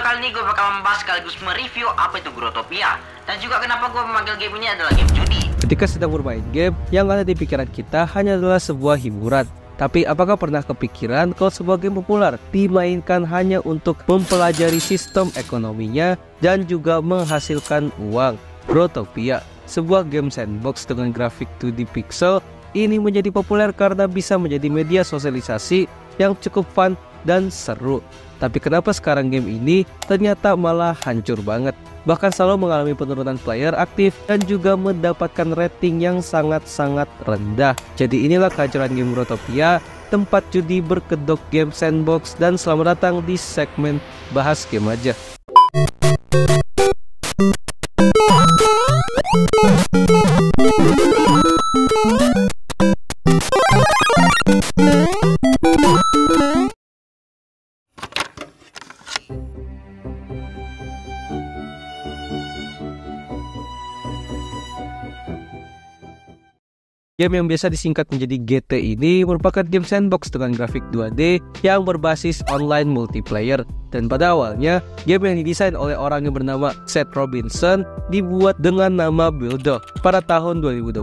kali ini gue bakal membahas sekaligus mereview apa itu Growtopia, dan juga kenapa gue memanggil game ini adalah game judi. Ketika sedang bermain game, yang ada di pikiran kita hanya adalah sebuah hiburan. Tapi apakah pernah kepikiran kalau sebuah game populer dimainkan hanya untuk mempelajari sistem ekonominya dan juga menghasilkan uang? Growtopia, sebuah game sandbox dengan grafik 2D pixel, ini menjadi populer karena bisa menjadi media sosialisasi yang cukup fun dan seru. Tapi kenapa sekarang game ini ternyata malah hancur banget? Bahkan selalu mengalami penurunan player aktif dan juga mendapatkan rating yang sangat-sangat rendah. Jadi inilah kehancuran game Growtopia, tempat judi berkedok game sandbox, dan selamat datang di segmen bahas game aja. Game yang biasa disingkat menjadi GT ini merupakan game sandbox dengan grafik 2D yang berbasis online multiplayer. Dan pada awalnya, game yang didesain oleh orang yang bernama Seth Robinson dibuat dengan nama Buildo pada tahun 2012.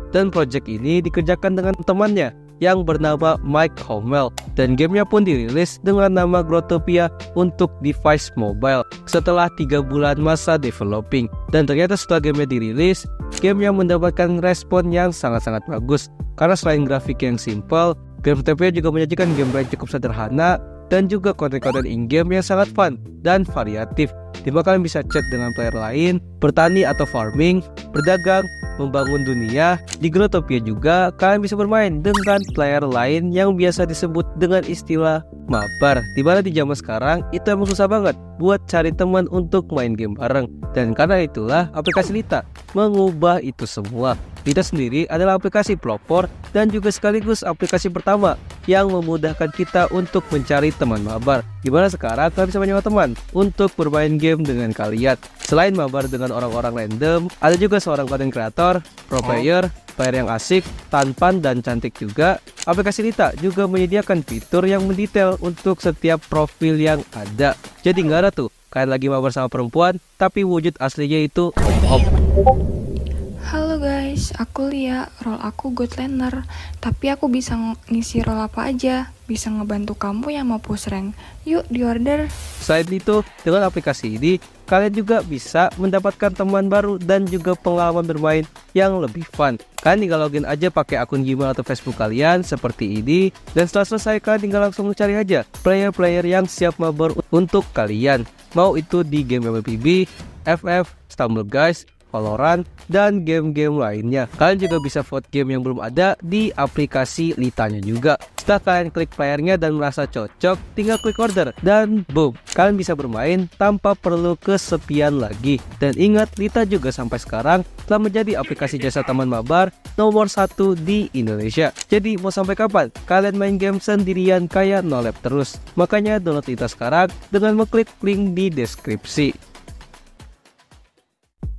Dan project ini dikerjakan dengan temannya yang bernama Mike Hommel, dan gamenya pun dirilis dengan nama Growtopia untuk device mobile setelah 3 bulan masa developing. Dan ternyata setelah gamenya dirilis, gamenya mendapatkan respon yang sangat-sangat bagus karena selain grafik yang simple, Growtopia juga menyajikan gameplay cukup sederhana dan juga konten-konten in-game yang sangat fun dan variatif, dimana kalian bisa chat dengan player lain, bertani atau farming, berdagang, membangun dunia. Di Growtopia juga kalian bisa bermain dengan player lain yang biasa disebut dengan istilah mabar, dimana di zaman sekarang itu emang susah banget buat cari teman untuk main game bareng. Dan karena itulah aplikasi Lita mengubah itu semua. Lita sendiri adalah aplikasi pelopor dan juga sekaligus aplikasi pertama yang memudahkan kita untuk mencari teman mabar, dimana sekarang kalian bisa menyewa teman untuk bermain game dengan kalian. Selain mabar dengan orang-orang random, ada juga seorang content creator, pro player, player yang asik, tampan dan cantik juga. Aplikasi Lita juga menyediakan fitur yang mendetail untuk setiap profil yang ada. Jadi nggak ada tuh kalian lagi mabar sama perempuan tapi wujud aslinya itu om-om. Halo guys, aku Lia, role aku Godlander, tapi aku bisa ngisi role apa aja, bisa ngebantu kamu yang mau push rank. Yuk di order. Selain itu, dengan aplikasi ini, kalian juga bisa mendapatkan teman baru dan juga pengalaman bermain yang lebih fun. Kalian tinggal login aja pakai akun Gmail atau Facebook kalian seperti ini, dan setelah selesai kalian tinggal langsung cari aja player-player yang siap mabar untuk kalian. Mau itu di game MLBB, FF, Stumble Guys, Valorant, dan game-game lainnya. Kalian juga bisa vote game yang belum ada di aplikasi Litanya juga. Setelah kalian klik playernya dan merasa cocok, tinggal klik order dan boom, kalian bisa bermain tanpa perlu kesepian lagi. Dan ingat, Lita juga sampai sekarang telah menjadi aplikasi jasa teman mabar nomor 1 di Indonesia. Jadi mau sampai kapan kalian main game sendirian kayak nolep terus? Makanya download Lita sekarang dengan mengklik link di deskripsi.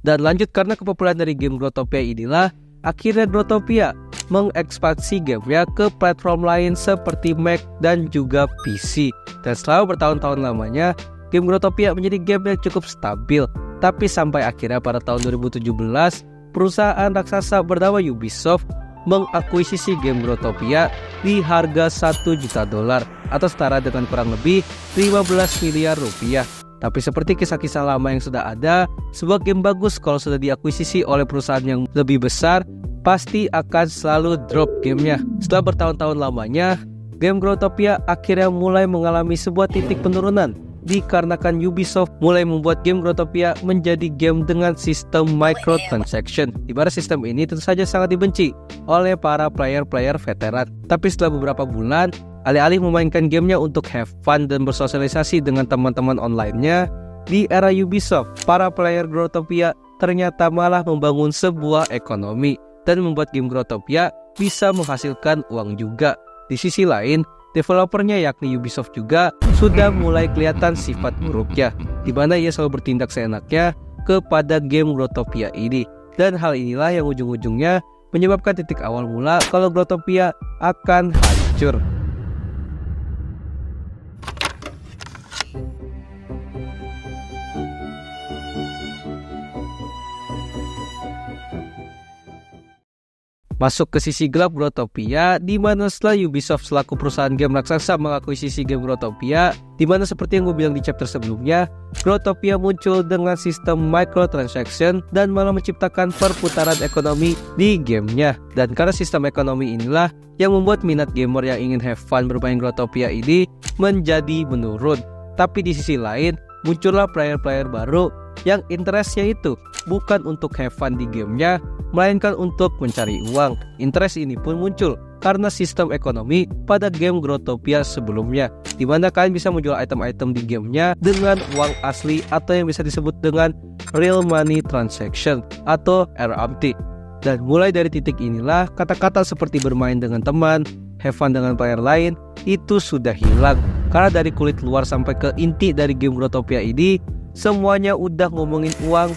Dan lanjut, karena kepopuleran dari game Growtopia inilah akhirnya Growtopia mengekspansi gamenya ke platform lain seperti Mac dan juga PC. Dan setelah bertahun-tahun lamanya, game Growtopia menjadi game yang cukup stabil. Tapi sampai akhirnya pada tahun 2017, perusahaan raksasa bernama Ubisoft mengakuisisi game Growtopia di harga $1 juta atau setara dengan kurang lebih 15 miliar rupiah. Tapi seperti kisah-kisah lama yang sudah ada, sebuah game bagus kalau sudah diakuisisi oleh perusahaan yang lebih besar, pasti akan selalu drop gamenya. Setelah bertahun-tahun lamanya, game Growtopia akhirnya mulai mengalami sebuah titik penurunan, dikarenakan Ubisoft mulai membuat game Growtopia menjadi game dengan sistem microtransaction, di mana sistem ini tentu saja sangat dibenci oleh para player-player veteran. Tapi setelah beberapa bulan, alih-alih memainkan gamenya untuk have fun dan bersosialisasi dengan teman-teman online-nya, di era Ubisoft, para player Growtopia ternyata malah membangun sebuah ekonomi dan membuat game Growtopia bisa menghasilkan uang juga. Di sisi lain, developernya yakni Ubisoft juga sudah mulai kelihatan sifat buruknya, di mana ia selalu bertindak seenaknya kepada game Growtopia ini. Dan hal inilah yang ujung-ujungnya menyebabkan titik awal mula kalau Growtopia akan hancur. Masuk ke sisi gelap Growtopia, di mana setelah Ubisoft selaku perusahaan game raksasa mengakuisisi game Growtopia, di mana seperti yang gue bilang di chapter sebelumnya, Growtopia muncul dengan sistem microtransaction dan malah menciptakan perputaran ekonomi di gamenya. Dan karena sistem ekonomi inilah yang membuat minat gamer yang ingin have fun bermain Growtopia ini menjadi menurun. Tapi di sisi lain, muncullah player-player baru yang interestnya itu bukan untuk have fun di gamenya, melainkan untuk mencari uang. Interest ini pun muncul karena sistem ekonomi pada game Growtopia sebelumnya, di mana kalian bisa menjual item-item di gamenya dengan uang asli atau yang bisa disebut dengan real money transaction atau RMT. Dan mulai dari titik inilah kata-kata seperti bermain dengan teman, have fun dengan player lain itu sudah hilang. Karena dari kulit luar sampai ke inti dari game Growtopia ini semuanya udah ngomongin uang,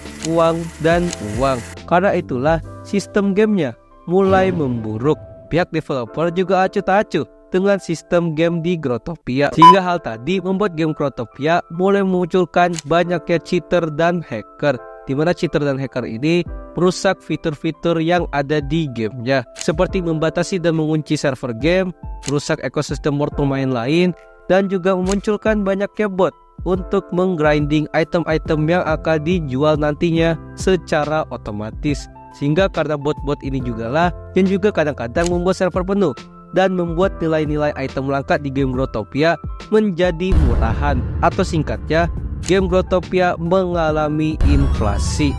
dan uang. Karena itulah sistem gamenya mulai memburuk. Pihak developer juga acuh tak acuh dengan sistem game di Growtopia, sehingga hal tadi membuat game Growtopia mulai memunculkan banyaknya cheater dan hacker, di mana cheater dan hacker ini merusak fitur-fitur yang ada di gamenya, seperti membatasi dan mengunci server game, merusak ekosistem pemain lain, dan juga memunculkan banyaknya bot untuk menggrinding item-item yang akan dijual nantinya secara otomatis. Sehingga karena bot-bot ini jugalah yang juga kadang-kadang membuat server penuh dan membuat nilai-nilai item langka di game Growtopia menjadi murahan, atau singkatnya game Growtopia mengalami inflasi.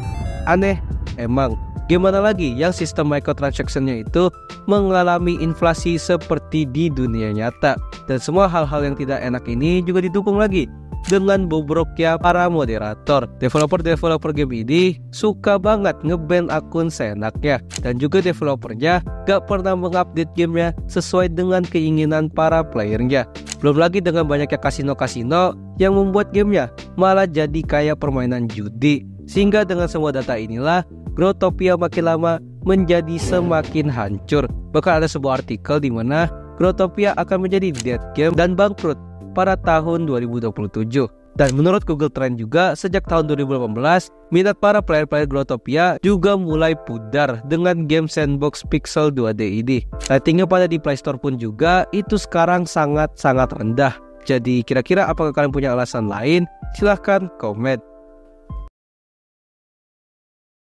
Aneh emang, gimana lagi yang sistem microtransaction-nya itu mengalami inflasi seperti di dunia nyata. Dan semua hal-hal yang tidak enak ini juga didukung lagi dengan bobroknya para moderator. Developer game ini suka banget nge-ban akun seenaknya, dan juga developernya gak pernah mengupdate gamenya sesuai dengan keinginan para playernya. Belum lagi dengan banyaknya kasino-kasino yang membuat gamenya malah jadi kayak permainan judi. Sehingga dengan semua data inilah Growtopia makin lama menjadi semakin hancur. Bahkan ada sebuah artikel di mana Growtopia akan menjadi dead game dan bangkrut pada tahun 2027. Dan menurut Google Trend juga, sejak tahun 2018, minat para player-player Growtopia juga mulai pudar dengan game sandbox pixel 2D ini. Ratingnya pada di Play Store pun juga itu sekarang sangat-sangat rendah. Jadi kira-kira apakah kalian punya alasan lain? Silahkan komen.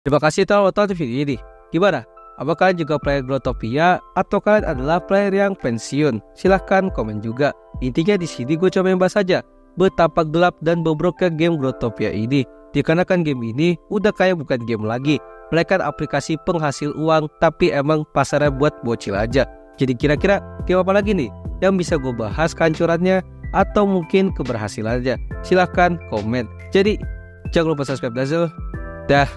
Terima kasih telah menonton video ini. Gimana? Apakah kalian juga player Growtopia atau kalian adalah player yang pensiun? Silahkan komen juga. Intinya di sini gue coba bahas saja betapa gelap dan bobroknya game Growtopia ini. Dikarenakan game ini udah kayak bukan game lagi, melainkan aplikasi penghasil uang, tapi emang pasarnya buat bocil aja. Jadi kira-kira game apa lagi nih yang bisa gue bahas kehancurannya atau mungkin keberhasilannya? Silahkan komen. Jadi jangan lupa subscribe Dazzle. Dah.